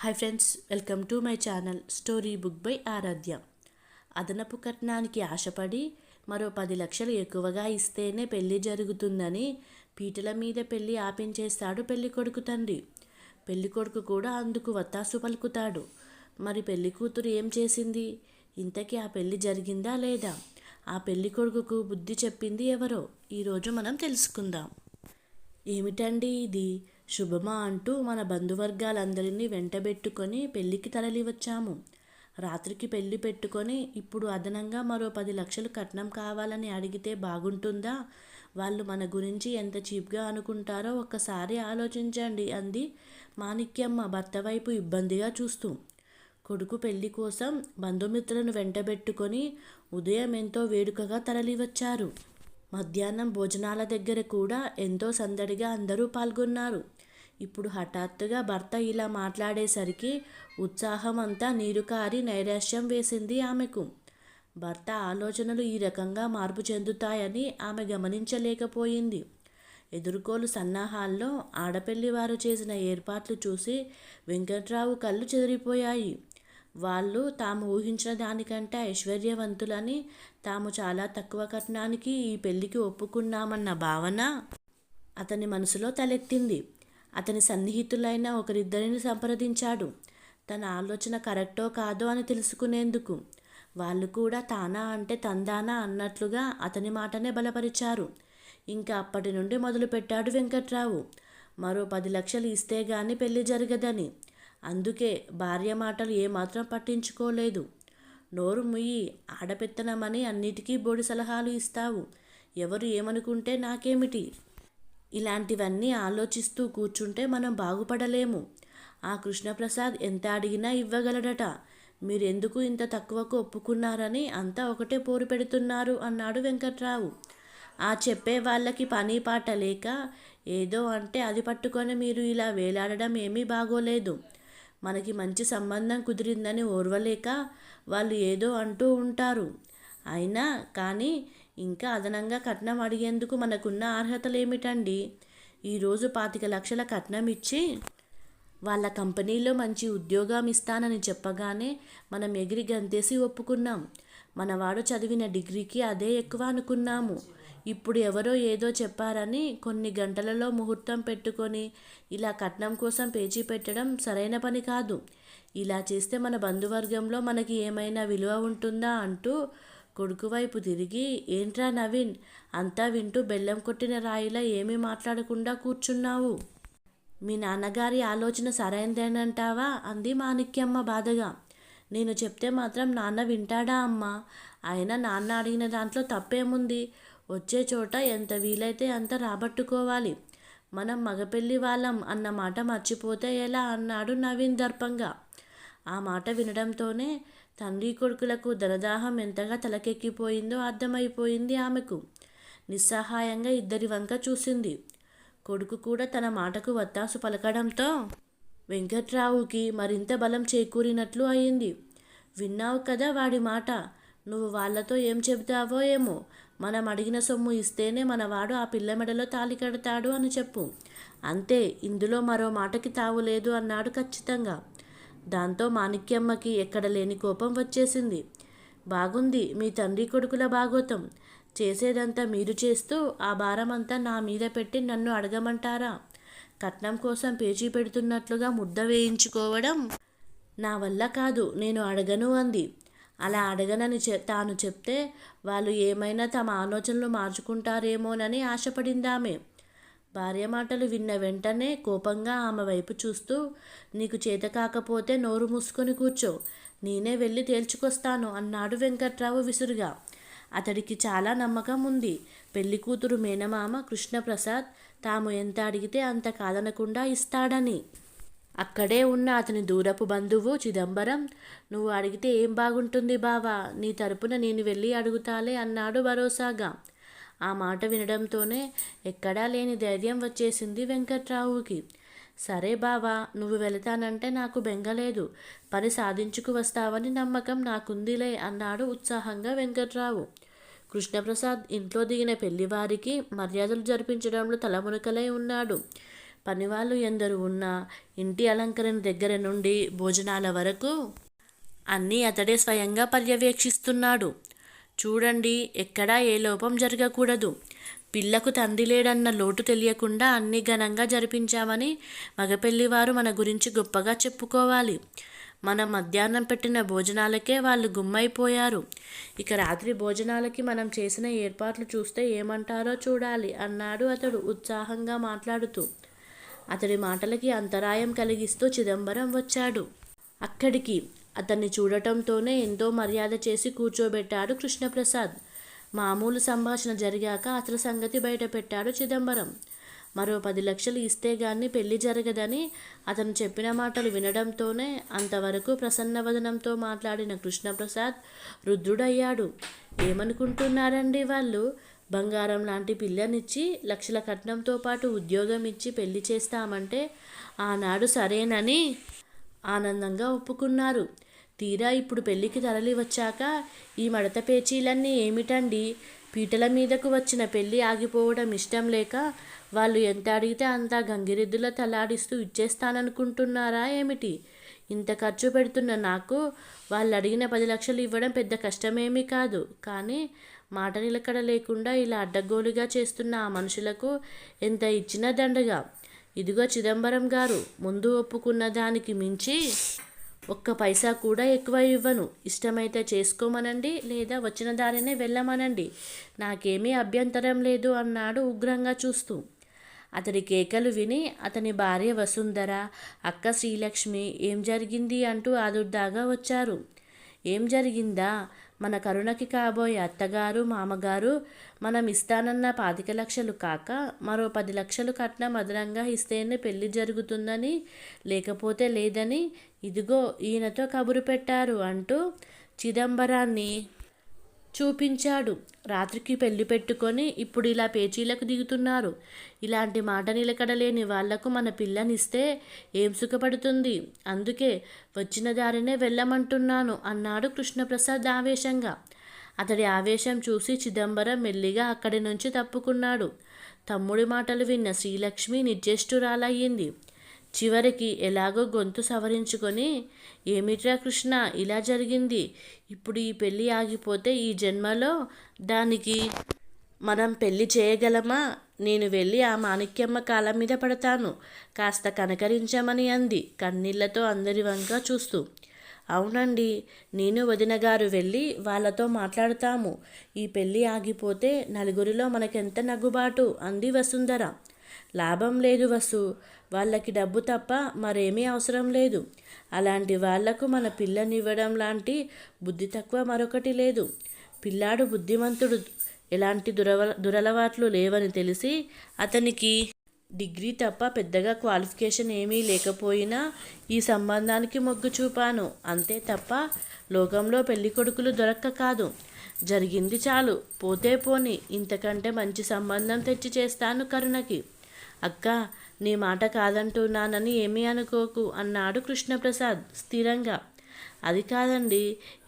Hi friends, welcome to my channel story book by Aaradhya. అదనపు కట్నానికి ఆశపడి మరో 10 లక్షలు ఎక్కువగా ఇస్తేనే పెళ్లి జరుగుతుందని పీటల మీద పెళ్లి ఆపించేస్తాడు పెళ్లికొడుకు తండ్రి. పెళ్లికొడుకు కూడా అందుకు వత్తాసు పలుకుతాడు. మరి పెళ్లికూతురు ఏం చేసింది? ఇంతకీ ఆ పెళ్లి జరిగిందా లేదా? ఆ పెళ్లికొడుకుకు బుద్ధి చెప్పింది ఎవరో ఈరోజు మనం తెలుసుకుందాం. ఏమిటండి ఇది? శుభమా అంటూ మన బంధువర్గాలందరినీ వెంటబెట్టుకొని పెళ్లికి తరలి వచ్చాము. రాత్రికి పెళ్లి పెట్టుకొని ఇప్పుడు అదనంగా మరో 10 లక్షలు కట్నం కావాలని అడిగితే బాగుంటుందా? వాళ్ళు మన గురించి ఎంత చీప్గా అనుకుంటారో ఒక్కసారి ఆలోచించండి అంది మాణిక్యమ్మ భర్త వైపు ఇబ్బందిగా చూస్తూ. కొడుకు పెళ్లి కోసం బంధుమిత్రులను వెంటబెట్టుకొని ఉదయం ఎంతో వేడుకగా తరలివచ్చారు. మధ్యాహ్నం భోజనాల దగ్గర కూడా ఎంతో సందడిగా అందరూ పాల్గొన్నారు. ఇప్పుడు హఠాత్తుగా భర్త ఇలా మాట్లాడేసరికి ఉత్సాహం అంతా నీరుకారి నైరాశ్యం వేసింది ఆమెకు. భర్త ఆలోచనలు ఈ రకంగా మార్పు చెందుతాయని ఆమె గమనించలేకపోయింది. ఎదుర్కోలు సన్నాహాల్లో ఆడపెళ్లివారు చేసిన ఏర్పాట్లు చూసి వెంకట్రావు కళ్ళు చెదిరిపోయాయి. వాళ్ళు తాము ఊహించిన దానికంటే ఐశ్వర్యవంతులని, తాము చాలా తక్కువ కట్నానికి ఈ పెళ్లికి ఒప్పుకున్నామన్న భావన అతని మనసులో తలెత్తింది. అతని సన్నిహితులైన ఒకరిద్దరిని సంప్రదించాడు, తన ఆలోచన కరెక్టో కాదో అని తెలుసుకునేందుకు. వాళ్ళు కూడా తానా అంటే తందానా అన్నట్లుగా అతని మాటనే బలపరిచారు. ఇంకా అప్పటి నుండి మొదలుపెట్టాడు వెంకట్రావు. మరో 10 లక్షలు ఇస్తే గాని పెళ్లి జరగదని. అందుకే భార్య మాటలు ఏమాత్రం పట్టించుకోలేదు. నోరు ముయ్యి, ఆడపెత్తనమని అన్నిటికీ బోడి సలహాలు ఇస్తావు, ఎవరు ఏమనుకుంటే నాకేమిటి? ఇలాంటివన్నీ ఆలోచిస్తూ కూర్చుంటే మనం బాగుపడలేము. ఆ కృష్ణప్రసాద్ ఎంత అడిగినా ఇవ్వగలడట. మీరెందుకు ఇంత తక్కువకు ఒప్పుకున్నారని అంతా ఒకటే పోరు పెడుతున్నారు అన్నాడు వెంకట్రావు. ఆ చెప్పే వాళ్ళకి పని పాట లేక ఏదో అంటే అది పట్టుకొని మీరు ఇలా వేలాడడం ఏమీ బాగోలేదు. మనకి మంచి సంబంధం కుదిరిందని ఓర్వలేక వాళ్ళు ఏదో అంటూ ఉంటారు. అయినా కానీ ఇంకా అదనంగా కట్నం అడిగేందుకు మనకున్న అర్హతలేమిటండి? ఈరోజు 25 లక్షల కట్నం ఇచ్చి వాళ్ళ కంపెనీలో మంచి ఉద్యోగం ఇస్తానని చెప్పగానే మనం ఎగిరి గంతేసి ఒప్పుకున్నాం. మనవాడు చదివిన డిగ్రీకి అదే ఎక్కువ అనుకున్నాము. ఇప్పుడు ఎవరో ఏదో చెప్పారని కొన్ని గంటలలో ముహూర్తం పెట్టుకొని ఇలా కట్నం కోసం పేచీ పెట్టడం సరైన పని కాదు. ఇలా చేస్తే మన బంధువర్గంలో మనకి ఏమైనా విలువ ఉంటుందా అంటూ కొడుకు వైపు తిరిగి, ఏంట్రా నవీన్, అంతా వింటూ బెల్లం కొట్టిన రాయిలా ఏమీ మాట్లాడకుండా కూర్చున్నావు? మీ నాన్నగారి ఆలోచన సరైనదేనంటావా అంది మాణిక్యమ్మ బాధగా. నేను చెప్తే మాత్రం నాన్న వింటాడా అమ్మా? అయినా నాన్న అడిగిన దాంట్లో తప్పేముంది? వచ్చే చోట ఎంత వీలైతే అంత రాబట్టుకోవాలి. మనం మగపెళ్లి వాళ్ళం అన్న మాట మర్చిపోతే ఎలా అన్నాడు నవీన్ దర్పంగా. ఆ మాట వినడంతోనే తండ్రి కొడుకులకు ధనదాహం ఎంతగా తలకెక్కిపోయిందో అర్థమైపోయింది ఆమెకు. నిస్సహాయంగా ఇద్దరి వంక చూసింది. కొడుకు కూడా తన మాటకు వత్తాసు పలకడంతో వెంకట్రావుకి మరింత బలం చేకూరినట్లు అయింది. విన్నావు కదా వాడి మాట. నువ్వు వాళ్లతో ఏం చెబుతావో ఏమో. మనం అడిగిన సొమ్ము ఇస్తేనే మనవాడు ఆ పిల్ల మెడలో తాళి కడతాడు అని చెప్పు. అంతే, ఇందులో మరో మాటకి తావులేదు అన్నాడు ఖచ్చితంగా. దాంతో మాణిక్యమ్మకి ఎక్కడ లేని కోపం వచ్చేసింది. బాగుంది మీ తండ్రి కొడుకుల భాగోతం. చేసేదంతా మీరు చేస్తూ ఆ భారమంతా నా మీద పెట్టి నన్ను అడగమంటారా? కట్నం కోసం పేచీ పెడుతున్నట్లుగా ముద్ద వేయించుకోవడం నా వల్ల కాదు, నేను అడగను అంది. అలా అడగనని తాను చెప్తే వాళ్ళు ఏమైనా తమ ఆలోచనలు మార్చుకుంటారేమోనని ఆశపడిందామె. భార్య మాటలు విన్న వెంటనే కోపంగా ఆమె వైపు చూస్తూ, నీకు చేత కాకపోతే నోరు మూసుకొని కూర్చో, నేనే వెళ్ళి తేల్చుకొస్తాను అన్నాడు వెంకట్రావు విసురుగా. అతడికి చాలా నమ్మకం ఉంది. పెళ్లికూతురు మేనమామ కృష్ణప్రసాద్ తాము ఎంత అడిగితే అంత కాదనకుండా ఇస్తాడని. అక్కడే ఉన్న అతని దూరపు బంధువు చిదంబరం, నువ్వు అడిగితే ఏం బాగుంటుంది బావా, నీ తరపున నేను వెళ్ళి అడుగుతాలే అన్నాడు భరోసాగా. ఆ మాట వినడంతోనే ఎక్కడా లేని ధైర్యం వచ్చేసింది వెంకట్రావుకి. సరే బావా, నువ్వు వెళతానంటే నాకు బెంగలేదు, పని సాధించుకు వస్తావని నమ్మకం నాకుందిలే అన్నాడు ఉత్సాహంగా వెంకట్రావు. కృష్ణప్రసాద్ ఇంట్లో దిగిన పెళ్లివారికి మర్యాదలు జరిపించడంలో తలమునకలై ఉన్నాడు. పనివాళ్ళు ఎందరు ఉన్నా ఇంటి అలంకరణ దగ్గర నుండి భోజనాల వరకు అన్నీ అతడే స్వయంగా పర్యవేక్షిస్తున్నాడు. చూడండి, ఎక్కడా ఏ లోపం జరగకూడదు. పిల్లకు తండ్రి లేడన్న లోటు తెలియకుండా అన్ని ఘనంగా జరిపించామని మగపెళ్లివారు మన గురించి గొప్పగా చెప్పుకోవాలి. మనం మధ్యాహ్నం పెట్టిన భోజనాలకే వాళ్ళు గుమ్మైపోయారు. ఇక రాత్రి భోజనాలకి మనం చేసిన ఏర్పాట్లు చూస్తే ఏమంటారో చూడాలి అన్నాడు అతడు ఉత్సాహంగా మాట్లాడుతూ. అతడి మాటలకి అంతరాయం కలిగిస్తూ చిదంబరం వచ్చాడు. అక్కడికి అతన్ని చూడటంతోనే ఎంతో మర్యాద చేసి కూర్చోబెట్టాడు కృష్ణప్రసాద్. మామూలు సంభాషణ జరిగాక అసలు సంగతి బయటపెట్టాడు చిదంబరం. మరో 10 లక్షలు ఇస్తే గాని పెళ్లి జరగదని అతను చెప్పిన మాటలు వినడంతోనే అంతవరకు ప్రసన్నవదనంతో మాట్లాడిన కృష్ణప్రసాద్ రుద్రుడయ్యాడు. ఏమనుకుంటున్నారండి వాళ్ళు? బంగారం లాంటి పిల్లనిచ్చి లక్షల కట్నంతో పాటు ఉద్యోగం ఇచ్చి పెళ్లి చేస్తామంటే ఆనాడు సరేనని ఆనందంగా ఒప్పుకున్నారు. తీరా ఇప్పుడు పెళ్లికి తరలి వచ్చాక ఈ మడత పేచీలన్నీ ఏమిటండి? పీటల మీదకు వచ్చిన పెళ్లి ఆగిపోవడం ఇష్టం లేక వాళ్ళు ఎంత అడిగితే అంత గంగిరెద్దుల తలాడిస్తూ ఇచ్చేస్తాననుకుంటున్నారా ఏమిటి? ఇంత ఖర్చు పెడుతున్న నాకు వాళ్ళు అడిగిన 10 లక్షలు ఇవ్వడం పెద్ద కష్టమేమీ కాదు. కానీ మాట నిలకడ లేకుండా ఇలా అడ్డగోలుగా చేస్తున్న ఆ మనుషులకు ఎంత ఇచ్చినా దండగా. ఇదిగో చిదంబరం గారు, ముందు ఒప్పుకున్న దానికి మించి ఒక్క పైసా కూడా ఎక్కువ ఇవ్వను. ఇష్టమైతే చేసుకోమనండి, లేదా వచ్చిన దారినే వెళ్ళమనండి. నాకేమీ అభ్యంతరం లేదు అన్నాడు ఉగ్రంగా చూస్తూ. అతడి కేకలు విని అతని భార్య వసుంధర, అక్క శ్రీలక్ష్మి ఏం జరిగింది అంటూ ఆదుర్దాగా వచ్చారు. ఏం జరిగిందా? మన కరుణకి కాబోయే అత్తగారు మామగారు మనం ఇస్తానన్న 25 లక్షలు కాక మరో 10 లక్షలు కట్నం అదనంగా ఇస్తేనే పెళ్లి జరుగుతుందని, లేకపోతే లేదని ఇదిగో ఈయనతో కబురు పెట్టారు అంటూ చిదంబరాన్ని చూపించాడు. రాత్రికి పెళ్లి పెట్టుకొని ఇప్పుడు ఇలా పేచీలకు దిగుతున్నారు. ఇలాంటి మాట నిలకడలేని వాళ్లకు మన పిల్లనిస్తే ఏం సుఖపడుతుంది? అందుకే వచ్చిన దారినే వెళ్ళమంటున్నాను అన్నాడు కృష్ణప్రసాద్ ఆవేశంగా. అతడి ఆవేశం చూసి చిదంబరం మెల్లిగా అక్కడి నుంచి తప్పుకున్నాడు. తమ్ముడి మాటలు విన్న శ్రీలక్ష్మి నిర్జేష్టురాలయ్యింది. చివరికి ఎలాగో గొంతు సవరించుకొని, ఏమిట్రా కృష్ణ, ఇలా జరిగింది? ఇప్పుడు ఈ పెళ్ళి ఆగిపోతే ఈ జన్మలో దానికి మనం పెళ్లి చేయగలమా? నేను వెళ్ళి ఆ మాణిక్యమ్మ కాళ్ళ మీద పడతాను, కాస్త కనకరించమని అంది కన్నీళ్లతో అందరి వంక చూస్తూ. అవునండి, నేను వదినగారు వెళ్ళి వాళ్ళతో మాట్లాడతాము. ఈ పెళ్ళి ఆగిపోతే నలుగురిలో మనకెంత నగ్గుబాటు అంది వసుంధర. లాభం లేదు వసు, వాళ్ళకి డబ్బు తప్ప మరేమీ అవసరం లేదు. అలాంటి వాళ్లకు మన పిల్లనివ్వడం లాంటి బుద్ధి తక్కువ మరొకటి లేదు. పిల్లాడు బుద్ధిమంతుడు, ఎలాంటి దురలవాట్లు లేవని తెలిసి అతనికి డిగ్రీ తప్ప పెద్దగా క్వాలిఫికేషన్ ఏమీ లేకపోయినా ఈ సంబంధానికి మొగ్గు చూపాను అంతే తప్ప లోకంలో పెళ్లి కొడుకులు దొరక్క కాదు. జరిగింది చాలు, పోతే పోని, ఇంతకంటే మంచి సంబంధం తెచ్చి చేస్తాను కరుణకి. అక్క, నీ మాట కాదంటున్నానని ఏమీ అనుకోకు అన్నాడు కృష్ణప్రసాద్ స్థిరంగా. అది కాదండి,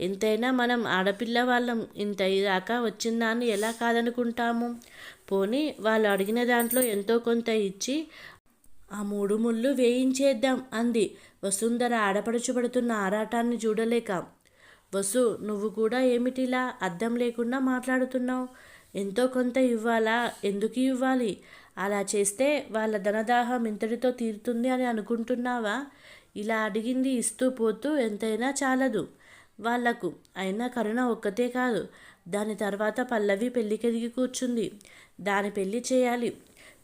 ఎంతైనా మనం ఆడపిల్ల వాళ్ళం, ఇంత దాకా వచ్చిందాన్ని ఎలా కాదనుకుంటాము? పోనీ వాళ్ళు అడిగిన దాంట్లో ఎంతో కొంత ఇచ్చి ఆ 3 ముళ్ళు వేయించేద్దాం అంది వసుంధర ఆడపడుచుపడుతున్న ఆరాటాన్ని చూడలేక. వసు, నువ్వు కూడా ఏమిటిలా అద్దం లేకుండా మాట్లాడుతున్నావు? ఎంతో కొంత ఇవ్వాలా? ఎందుకు ఇవ్వాలి? అలా చేస్తే వాళ్ళ ధనదాహం ఇంతటితో తీరుతుంది అని అనుకుంటున్నావా? ఇలా అడిగింది ఇస్తూ పోతూ ఎంతైనా చాలదు వాళ్లకు. అయినా కరుణ ఒక్కతే కాదు, దాని తర్వాత పల్లవి పెళ్ళికెదిగి కూర్చుంది. దాని పెళ్లి చేయాలి.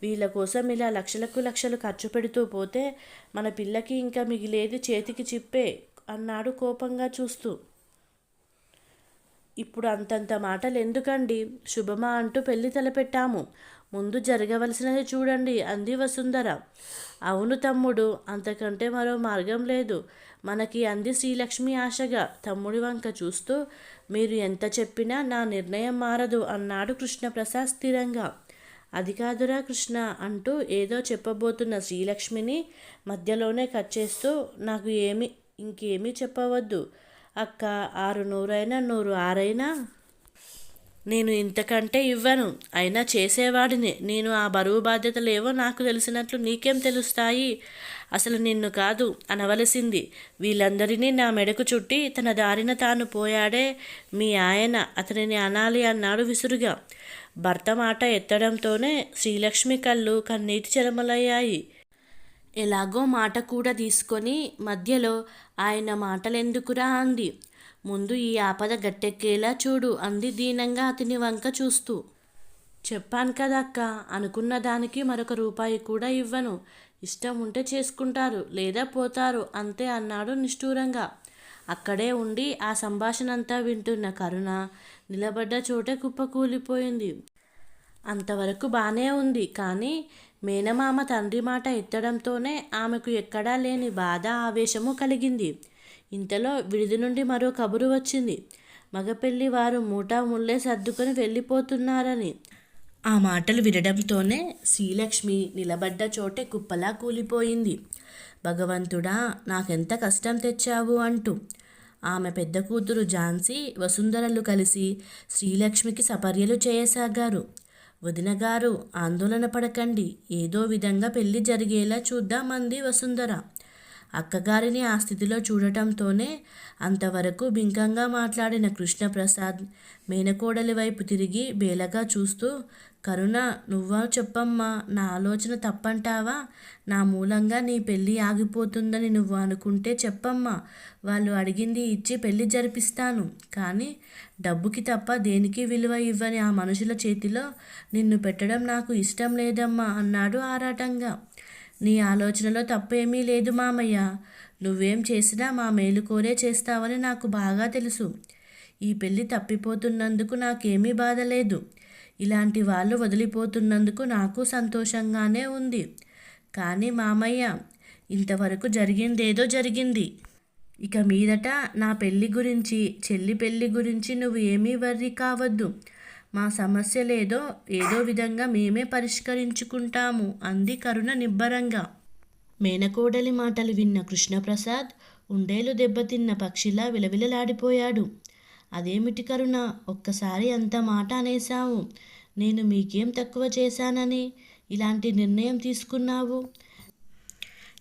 వీళ్ళ కోసం ఇలా లక్షలకు లక్షలు ఖర్చు పెడుతూ పోతే మన పిల్లకి ఇంకా మిగిలేది చేతికి చిప్పే అన్నాడు కోపంగా చూస్తూ. ఇప్పుడు అంతంత మాటలు ఎందుకండి? శుభమా అంటూ పెళ్లి తలపెట్టాము. ముందు జరగవలసినది చూడండి అంది వసుంధర. అవును తమ్ముడు, అంతకంటే మరో మార్గం లేదు మనకి అంది శ్రీలక్ష్మి ఆశగా తమ్ముడి వంక చూస్తూ. మీరు ఎంత చెప్పినా నా నిర్ణయం మారదు అన్నాడు కృష్ణప్రసాద్ స్థిరంగా. అది కాదురా కృష్ణ అంటూ ఏదో చెప్పబోతున్న శ్రీలక్ష్మిని మధ్యలోనే కట్ చేస్తూ, నాకు ఇంకేమీ చెప్పవద్దు అక్క. 6 నూరైనా 100 6అయినా నేను ఇంతకంటే ఇవ్వను. అయినా చేసేవాడిని. నేను ఆ బరువు బాధ్యతలేవో నాకు తెలిసినట్లు నీకేం తెలుస్తాయి? అసలు నిన్ను కాదు అనవలసింది. వీళ్ళందరినీ నా మెడకు చుట్టి తన దారిన తాను పోయాడే మీ ఆయన, అతనిని అనాలి అన్నాడు విసురుగా. భర్త మాట ఎత్తడంతోనే శ్రీలక్ష్మి కళ్ళు కన్నీటి చెలమలయ్యాయి. ఎలాగో మాట కూడా తీసుకొని మధ్యలో ఆయన మాటలెందుకురా అంది. ముందు ఈ ఆపద గట్టెక్కేలా చూడు అంది దీనంగా అతని వంక చూస్తూ. చెప్పాను కదా అక్క, అనుకున్న దానికి మరొక రూపాయి కూడా ఇవ్వను. ఇష్టం ఉంటే చేసుకుంటారు, లేదా పోతారు అంతే అన్నాడు నిష్ఠూరంగా. అక్కడే ఉండి ఆ సంభాషణంతా వింటున్న కరుణ నిలబడ్డ చోటే కుప్పకూలిపోయింది. అంతవరకు బానే ఉంది. కానీ మేనమామ తండ్రి మాట ఎత్తడంతోనే ఆమెకు ఎక్కడా లేని బాధ, ఆవేశము కలిగింది. ఇంతలో విడిది నుండి మరో కబురు వచ్చింది. మగపెళ్లి వారు మూటా ముల్లే సర్దుకొని వెళ్ళిపోతున్నారని. ఆ మాటలు వినడంతోనే శ్రీలక్ష్మి నిలబడ్డ చోటే కుప్పలా కూలిపోయింది. భగవంతుడా, నాకెంత కష్టం తెచ్చావు అంటూ. ఆమె పెద్ద కూతురు ఝాన్సీ, వసుంధరలు కలిసి శ్రీలక్ష్మికి సపర్యలు చేయసాగారు. వదినగారు, ఆందోళన పడకండి, ఏదో విధంగా పెళ్లి జరిగేలా చూద్దామంది వసుంధర. అక్కగారిని ఆ స్థితిలో చూడటంతోనే అంతవరకు బింకంగా మాట్లాడిన కృష్ణప్రసాద్ మేనకోడలి వైపు తిరిగి బేలగా చూస్తూ, కరుణ, నువ్వా చెప్పమ్మా, నా ఆలోచన తప్పంటావా? నా మూలంగా నీ పెళ్ళి ఆగిపోతుందని నువ్వు అనుకుంటే చెప్పమ్మా, వాళ్ళు అడిగింది ఇచ్చి పెళ్ళి జరిపిస్తాను. కానీ డబ్బుకి తప్ప దేనికి విలువ ఇవ్వని ఆ మనుషుల చేతిలో నిన్ను పెట్టడం నాకు ఇష్టం లేదమ్మా అన్నాడు ఆరాటంగా. నీ ఆలోచనలో తప్పేమీ లేదు మామయ్య. నువ్వేం చేసినా మా మేలు కోరే చేస్తావని నాకు బాగా తెలుసు. ఈ పెళ్ళి తప్పిపోతున్నందుకు నాకేమీ బాధ లేదు. ఇలాంటి వాళ్ళు వదిలిపోతున్నందుకు నాకు సంతోషంగానే ఉంది. కానీ మామయ్య, ఇంతవరకు జరిగిందేదో జరిగింది. ఇక మీదట నా పెళ్ళి గురించి, చెల్లి పెళ్ళి గురించి నువ్వు ఏమీ వర్రీ కావద్దు. మా సమస్యలేదో ఏదో విధంగా మేమే పరిష్కరించుకుంటాము అంది కరుణ నిబ్బరంగా. మేనకోడలి మాటలు విన్న కృష్ణప్రసాద్ ఉండేలు దెబ్బతిన్న పక్షిలా విలవిలలాడిపోయాడు. అదేమిటి కరుణ, ఒక్కసారి అంత మాట అనేశావు? నేను మీకేం తక్కువ చేశానని ఇలాంటి నిర్ణయం తీసుకున్నావు?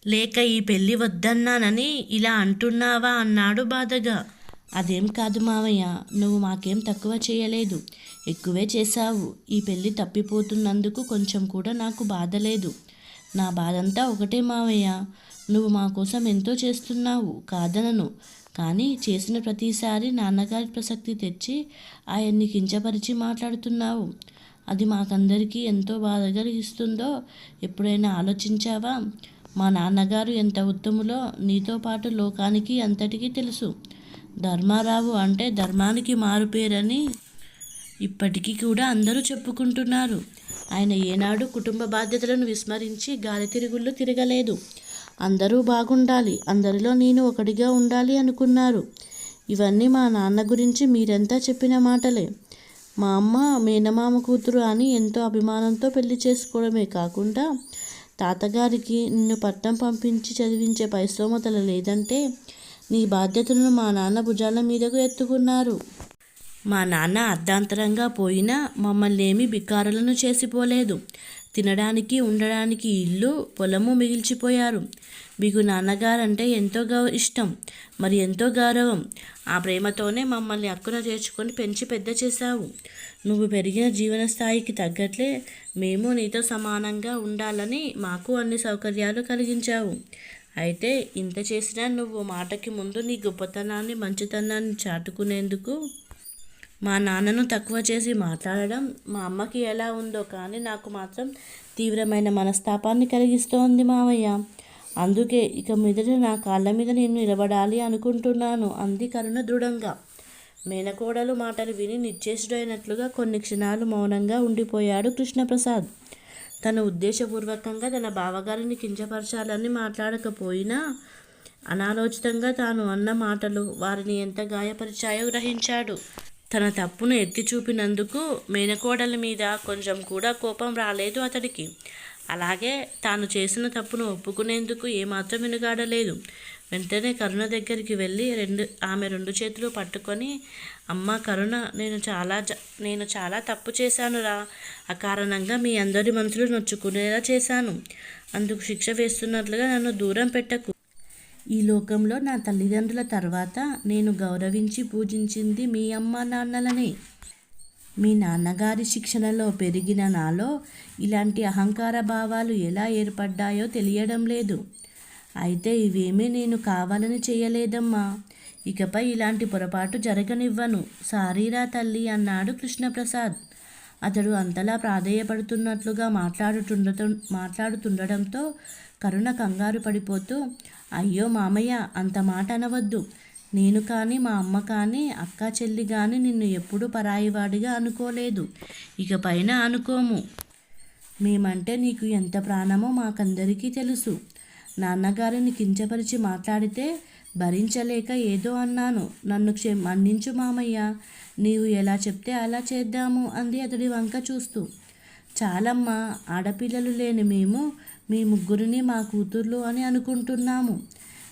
లేక ఈ పెళ్ళి వద్దన్నానని ఇలా అంటున్నావా అన్నాడు బాధగా. అదేం కాదు మావయ్య, నువ్వు మాకేం తక్కువ చేయలేదు, ఎక్కువే చేశావు. ఈ పెళ్ళి తప్పిపోతున్నందుకు కొంచెం కూడా నాకు బాధ లేదు. నా బాధంతా ఒకటే మావయ్య, నువ్వు మా కోసం ఎంతో చేస్తున్నావు, కాదనను. కానీ చేసిన ప్రతిసారి నాన్నగారి ప్రసక్తి తెచ్చి ఆయన్ని కించపరిచి మాట్లాడుతున్నావు. అది మాకందరికీ ఎంతో బాధ కలిగిస్తుందో ఎప్పుడైనా ఆలోచించావా? మా నాన్నగారు ఎంత ఉత్తములో నీతో పాటు లోకానికి అంతటికీ తెలుసు. ధర్మారావు అంటే ధర్మానికి మారుపేరని ఇప్పటికీ కూడా అందరూ చెప్పుకుంటున్నారు. ఆయన ఏనాడు కుటుంబ బాధ్యతలను విస్మరించి గాలి తిరుగుళ్ళు తిరగలేదు. అందరూ బాగుండాలి, అందరిలో నేను ఒకటిగా ఉండాలి అనుకున్నారు. ఇవన్నీ మా నాన్న గురించి మీరంతా చెప్పిన మాటలే. మా అమ్మ మేనమామ కూతురు అని ఎంతో అభిమానంతో పెళ్లి చేసుకోవడమే కాకుండా తాతగారికి నిన్ను పట్నం పంపించి చదివించే పరిశ్రమతల లేదంటే నీ బాధ్యతలను మా నాన్న భుజాల మీదకు ఎత్తుకున్నారు. మా నాన్న అర్ధాంతరంగా పోయినా మమ్మల్ని ఏమీ బికారులను చేసిపోలేదు. తినడానికి, ఉండడానికి ఇల్లు, పొలము మిగిల్చిపోయారు. మీకు నాన్నగారంటే ఎంతో ఇష్టం, మరి ఎంతో గౌరవం. ఆ ప్రేమతోనే మమ్మల్ని అక్కున చేర్చుకొని పెంచి పెద్ద చేశావు. నువ్వు పెరిగిన జీవన స్థాయికి తగ్గట్లే మేము నీతో సమానంగా ఉండాలని మాకు అన్ని సౌకర్యాలు కలిగించావు. అయితే ఇంత చేసినా నువ్వు మాటకి ముందు నీ గొప్పతనాన్ని, మంచితనాన్ని చాటుకునేందుకు మా నాన్నను తక్కువ చేసి మాట్లాడడం మా అమ్మకి ఎలా ఉందో కానీ నాకు మాత్రం తీవ్రమైన మనస్తాపాన్ని కలిగిస్తోంది మావయ్య. అందుకే ఇక మీదట నా కాళ్ళ మీద నేను నిలబడాలి అనుకుంటున్నాను అంది కరుణ దృఢంగా. మేనకోడలు మాటలు విని నిశ్చేష్టుడైనట్లుగా కొన్ని క్షణాలు మౌనంగా ఉండిపోయాడు కృష్ణప్రసాద్. తను ఉద్దేశపూర్వకంగా తన బావగారిని కించపరచాలని మాట్లాడకపోయినా అనాలోచితంగా తాను అన్న మాటలు వారిని ఎంత గాయపరిచాయో గ్రహించాడు. తన తప్పును ఎత్తి చూపినందుకు మేనకోడలి మీద కొంచెం కూడా కోపం రాలేదు అతడికి. అలాగే తాను చేసిన తప్పును ఒప్పుకునేందుకు ఏమాత్రం వెనుగాడలేదు. వెంటనే కరుణ దగ్గరికి వెళ్ళి ఆమె రెండు చేతులు పట్టుకొని, అమ్మ కరుణ, నేను చాలా తప్పు చేశానురా. అకారణంగా మీ అందరి మనసులు నొచ్చుకునేలా చేశాను. అందుకు శిక్ష వేస్తున్నట్లుగా నన్ను దూరం పెట్టకు. ఈ లోకంలో నా తల్లిదండ్రుల తర్వాత నేను గౌరవించి పూజించింది మీ అమ్మ నాన్నలనే. మీ నాన్నగారి శిక్షణలో పెరిగిన నాలో ఇలాంటి అహంకార భావాలు ఎలా ఏర్పడ్డాయో తెలియడం లేదు. అయితే ఇవేమీ నేను కావాలని చేయలేదమ్మా. ఇకపై ఇలాంటి పొరపాటు జరగనివ్వను. సారీరా తల్లి అన్నాడు కృష్ణప్రసాద్. అతడు అంతలా ప్రాధేయపడుతున్నట్లుగా మాట్లాడుతుండడంతో కరుణ కంగారు పడిపోతూ, అయ్యో మామయ్య, అంత మాట అనవద్దు. నేను కానీ మా అమ్మ కానీ అక్క చెల్లి కానీ నిన్ను ఎప్పుడూ పరాయివాడిగా అనుకోలేదు. ఇకపైన అనుకోము. మేమంటే నీకు ఎంత ప్రాణమో మాకందరికీ తెలుసు. నాన్నగారిని కించపరిచి మాట్లాడితే భరించలేక ఏదో అన్నాను. నన్ను మన్నించు మామయ్య. నీవు ఎలా చెప్తే అలా చేద్దాము అంది అతడి వంక చూస్తూ. చాలమ్మా, ఆడపిల్లలు లేని మేము మీ ముగ్గురిని మా కూతుర్లు అని అనుకుంటున్నాము.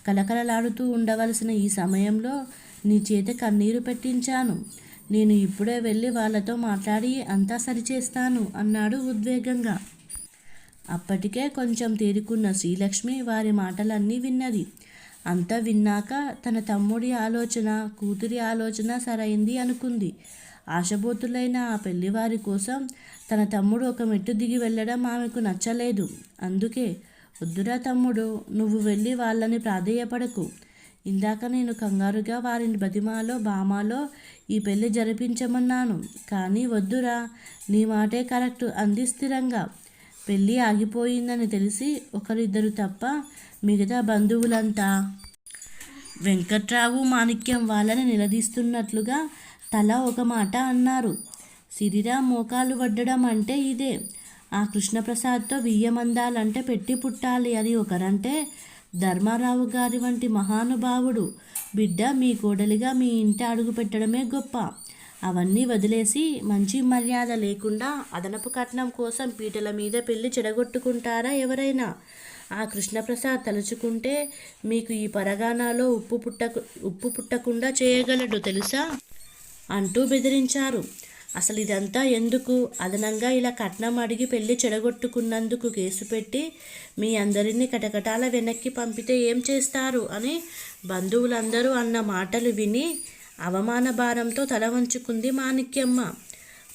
కలకలలాడుతూ ఉండవలసిన ఈ సమయంలో నీ చేత కన్నీరు పెట్టించాను. నేను ఇప్పుడే వెళ్ళి వాళ్ళతో మాట్లాడి అంతా సరిచేస్తాను అన్నాడు ఉద్వేగంగా. అప్పటికే కొంచెం తేరుకున్న శ్రీలక్ష్మి వారి మాటలన్నీ విన్నది. అంతా విన్నాక తన తమ్ముడి ఆలోచన, కూతురి ఆలోచన సరైంది అనుకుంది. ఆశబోతులైన ఆ పెళ్లివారి కోసం తన తమ్ముడు ఒక మెట్టు దిగి వెళ్ళడం ఆమెకు నచ్చలేదు. అందుకే, వద్దురా తమ్ముడు, నువ్వు వెళ్ళి వాళ్ళని ప్రాధేయపడకు. ఇందాక నేను కంగారుగా వారిని బామాలో ఈ పెళ్లి జరిపించమన్నాను. కానీ వద్దురా, నీ మాటే కరెక్టు అంది స్థిరంగా. పెళ్ళి ఆగిపోయిందని తెలిసి ఒకరిద్దరు తప్ప మిగతా బంధువులంతా వెంకట్రావు, మాణిక్యం వాళ్ళని నిలదీస్తున్నట్లుగా తల ఒక మాట అన్నారు. సిరిరా మోకాలు వడ్డడం అంటే ఇదే. ఆ కృష్ణప్రసాద్తో వియ్యమందాలంటే పెట్టి పుట్టాలి అని ఒకరంటే, ధర్మారావు గారి వంటి మహానుభావుడు బిడ్డ మీ కోడలిగా మీ ఇంట అడుగు పెట్టడమే గొప్ప. అవన్నీ వదిలేసి మంచి మర్యాద లేకుండా అదనపు కట్నం కోసం పీటల మీద పెళ్లి చెడగొట్టుకుంటారా ఎవరైనా? ఆ కృష్ణప్రసాద్ తలుచుకుంటే మీకు ఈ పరగానాలో ఉప్పు పుట్టకుండా చేయగలడు తెలుసా అంటూ బెదిరించారు. అసలు ఇదంతా ఎందుకు? అదనంగా ఇలా కట్నం అడిగి పెళ్లి చెడగొట్టుకున్నందుకు కేసు పెట్టి మీ అందరినీ కటకటాల వెనక్కి పంపితే ఏం చేస్తారు అని బంధువులందరూ అన్న మాటలు విని అవమాన భారంతో తల వంచుకుంది మాణిక్యమ్మ.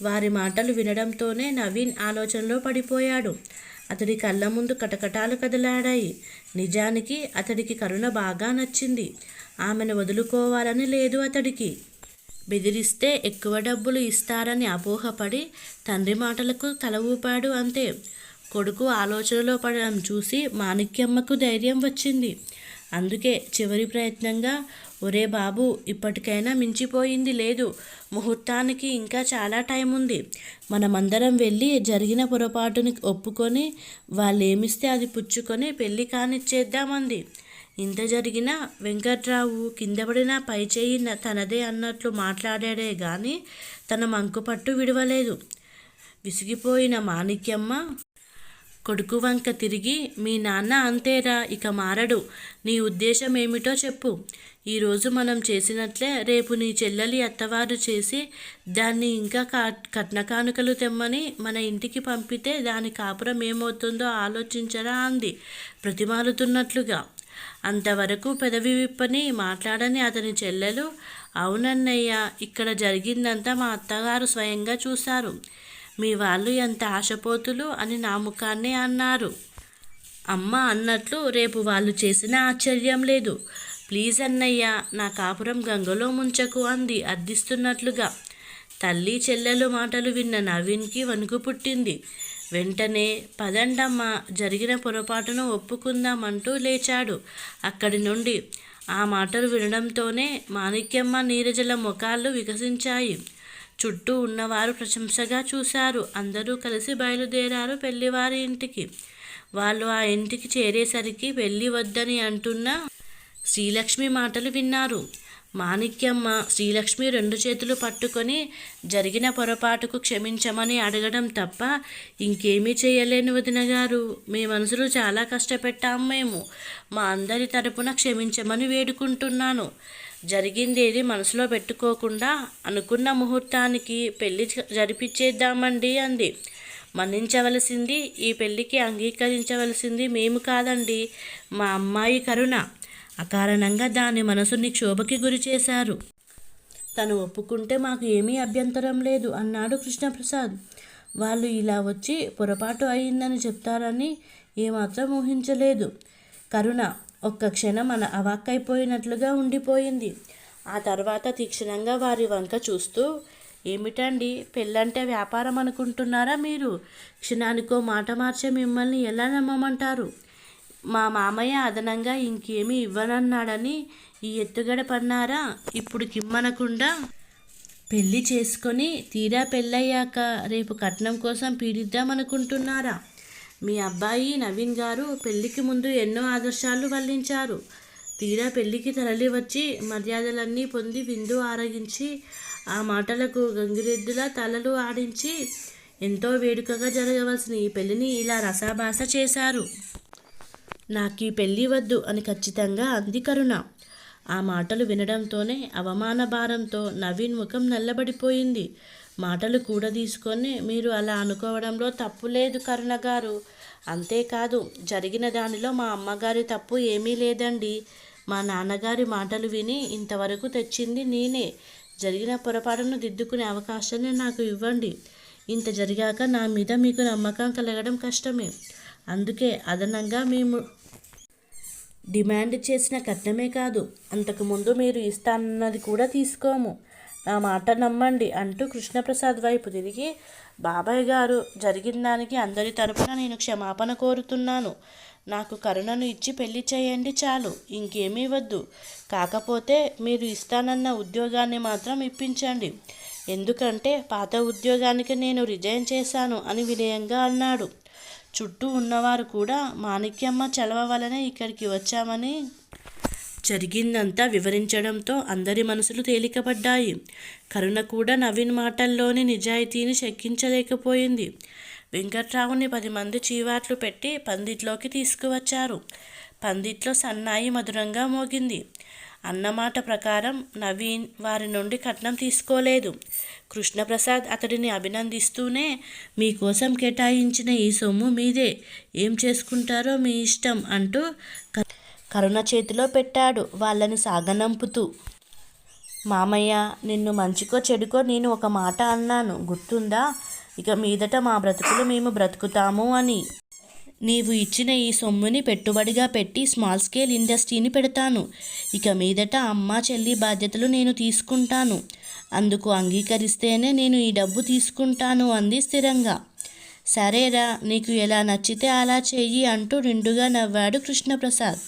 వారి మాటలు వినడంతోనే నవీన్ ఆలోచనలో పడిపోయాడు. అతడి కళ్ళ ముందు కటకటాలు కదలాడాయి. నిజానికి అతడికి కరుణ బాగా నచ్చింది. ఆమెను వదులుకోవాలని లేదు అతడికి. బెదిరిస్తే ఎక్కువ డబ్బులు ఇస్తారని అపోహపడి తండ్రి మాటలకు తల ఊపాడు అంతే. కొడుకు ఆలోచనలో పడడం చూసి మాణిక్యమ్మకు ధైర్యం వచ్చింది. అందుకే చివరి ప్రయత్నంగా, ఒరే బాబు, ఇప్పటికైనా మించిపోయింది లేదు. ముహూర్తానికి ఇంకా చాలా టైం ఉంది. మనమందరం వెళ్ళి జరిగిన పొరపాటుని ఒప్పుకొని వాళ్ళేమిస్తే అది పుచ్చుకొని పెళ్లి కానిచ్చేద్దామంది. ఇంత జరిగినా వెంకట్రావు కిందపడిన పైచేయి తనదే అన్నట్లు మాట్లాడాడే గాని తన మంకుపట్టు విడవలేదు. విసిగిపోయిన మాణిక్యమ్మ కొడుకు వంక తిరిగి, మీ నాన్న అంతేరా, ఇక మారడు. నీ ఉద్దేశం ఏమిటో చెప్పు. ఈరోజు మనం చేసినట్లే రేపు నీ చెల్లెలి అత్తవారు చేసి దాన్ని ఇంకా కట్నకానుకలు తెమ్మని మన ఇంటికి పంపితే దాని కాపురం ఏమవుతుందో ఆలోచించరా అంది ప్రతిమాలుతున్నట్లుగా. అంతవరకు పెదవి విప్పని మాట్లాడని అతని చెల్లెలు, అవునన్నయ్య, ఇక్కడ జరిగిందంతా మా అత్తగారు స్వయంగా చూశారు. మీ వాళ్ళు ఎంత ఆశపోతులు అని నా ముఖాన్నే అన్నారు. అమ్మ అన్నట్లు రేపు వాళ్ళు చేసిన ఆశ్చర్యం లేదు. ప్లీజ్ అన్నయ్య, నా కాపురం గంగలో ముంచకు అంది అర్థిస్తున్నట్లుగా. తల్లి చెల్లెలు మాటలు విన్న నవీన్కి వణుకు పుట్టింది. వెంటనే, పదండమ్మ, జరిగిన పొరపాటును ఒప్పుకుందామంటూ లేచాడు అక్కడి నుండి. ఆ మాటలు వినడంతోనే మాణిక్యమ్మ, నీరజల ముఖాలు వికసించాయి. చుట్టూ ఉన్నవారు ప్రశంసగా చూశారు. అందరూ కలిసి బయలుదేరారు పెళ్లివారి ఇంటికి. వాళ్ళు ఆ ఇంటికి చేరేసరికి పెళ్లి వద్దని అంటున్న శ్రీలక్ష్మి మాటలు విన్నారు. మాణిక్యమ్మ శ్రీలక్ష్మి 2 చేతులు పట్టుకొని జరిగిన పొరపాటుకు క్షమించమని అడగడం తప్ప ఇంకేమీ చేయలేను వదినగారు. మీ మనసులు చాలా కష్టపెట్టాం మేము. మా అందరి తరపున క్షమించమని వేడుకుంటున్నాను. జరిగిందేది మనసులో పెట్టుకోకుండా అనుకున్న ముహూర్తానికి పెళ్లి జరిపించేద్దామండి అంది. మన్నించవలసింది, ఈ పెళ్లికి అంగీకరించవలసింది మేము కాదండి, మా అమ్మాయి కరుణ. అకారణంగా దాని మనసుని క్షోభకి గురి చేశారు. తను ఒప్పుకుంటే మాకు ఏమీ అభ్యంతరం లేదు అన్నాడు కృష్ణప్రసాద్. వాళ్ళు ఇలా వచ్చి పొరపాటు అయిందని చెప్తారని ఏమాత్రం ఊహించలేదు. కరుణ ఒక్క క్షణం అవాక్కైపోయినట్లుగా ఉండిపోయింది. ఆ తర్వాత తీక్షణంగా వారి వంక చూస్తూ, ఏమిటండి, పెళ్ళంటే వ్యాపారం అనుకుంటున్నారా మీరు? క్షణానికో మాట మార్చే మిమ్మల్ని ఎలా నమ్మమంటారు? మా మామయ్య అదనంగా ఇంకేమీ ఇవ్వనన్నాడని ఈ ఎత్తుగడ పన్నారా? ఇప్పుడు కిమ్మనకుండా పెళ్ళి చేసుకొని తీరా పెళ్ళయ్యాక రేపు కట్నం కోసం పీడిద్దామనుకుంటున్నారా? మీ అబ్బాయి నవీన్ గారు పెళ్ళికి ముందు ఎన్నో ఆదర్శాలు వల్లించారు. తీరా పెళ్ళికి తరలి వచ్చి మర్యాదలన్నీ పొంది విందు ఆరగించి ఆ మాటలకు గంగిరెద్దులా తలలు ఆడించి ఎంతో వేడుకగా జరగవలసిన ఈ పెళ్ళిని ఇలా రసాభాస చేశారు. నాకీ పెళ్ళి వద్దు అని ఖచ్చితంగా అంది కరుణ. ఆ మాటలు వినడంతోనే అవమాన భారంతో నవీన్ ముఖం నల్లబడిపోయింది. మాటలు కూడా తీసుకొని, మీరు అలా అనుకోవడంలో తప్పు లేదు కరుణ గారు. అంతేకాదు, జరిగిన దానిలో మా అమ్మగారి తప్పు ఏమీ లేదండి. మా నాన్నగారి మాటలు విని ఇంతవరకు తెచ్చింది నేనే. జరిగిన పొరపాటును దిద్దుకునే అవకాశాన్ని నాకు ఇవ్వండి. ఇంత జరిగాక నా మీద మీకు నమ్మకం కలగడం కష్టమే. అందుకే అదనంగా మేము డిమాండ్ చేసిన కట్నమే కాదు, అంతకుముందు మీరు ఇస్తానన్నది కూడా తీసుకోము. నా మాట నమ్మండి అంటూ కృష్ణప్రసాద్ వైపు తిరిగి, బాబాయ్ గారు, జరిగిన దానికి అందరి తరపున నేను క్షమాపణ కోరుతున్నాను. నాకు కరుణను ఇచ్చి పెళ్లి చేయండి చాలు, ఇంకేమీ వద్దు. కాకపోతే మీరు ఇస్తానన్న ఉద్యోగాన్ని మాత్రం ఇప్పించండి. ఎందుకంటే పాత ఉద్యోగానికి నేను రిజైన్ చేశాను అని వినయంగా అన్నాడు. చుట్టూ ఉన్నవారు కూడా మాణిక్యమ్మ చలవ వలనే ఇక్కడికి వచ్చామని జరిగిందంతా వివరించడంతో అందరి మనసులు తేలికపడ్డాయి. కరుణ కూడా నవీన్ మాటల్లోని నిజాయితీని శక్కించలేకపోయింది. వెంకట్రావుని 10 మంది చీవాట్లు పెట్టి పందిట్లోకి తీసుకువచ్చారు. పందిట్లో సన్నాయి మధురంగా మోగింది. అన్నమాట ప్రకారం నవీన్ వారి నుండి కట్నం తీసుకోలేదు. కృష్ణప్రసాద్ అతడిని అభినందిస్తూనే, మీకోసం కేటాయించిన ఈ సొమ్ము మీదే, ఏం చేసుకుంటారో మీ ఇష్టం అంటూ కరుణ చేతిలో పెట్టాడు, వాళ్ళని సాగనంపుతూ. మామయ్య, నిన్ను మంచికో చెడుకో నేను ఒక మాట అన్నాను, గుర్తుందా? ఇక మీదట మా బ్రతుకులు మేము బ్రతుకుతాము అని. నీవు ఇచ్చిన ఈ సొమ్ముని పెట్టుబడిగా పెట్టి స్మాల్ స్కేల్ ఇండస్ట్రీని పెడతాను. ఇక మీదట అమ్మ చెల్లి బాధ్యతలు నేను తీసుకుంటాను. అందుకు అంగీకరిస్తేనే నేను ఈ డబ్బు తీసుకుంటాను అంది స్థిరంగా. సరేరా, నీకు ఎలా నచ్చితే అలా చెయ్యి అంటూ నిండుగా నవ్వాడు కృష్ణప్రసాద్.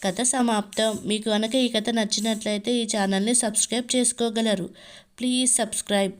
కథ సమాప్తం. మీకు కనుక ఈ కథ నచ్చినట్లయితే ఈ ఛానల్ని సబ్స్క్రైబ్ చేసుకోగలరు. Please subscribe.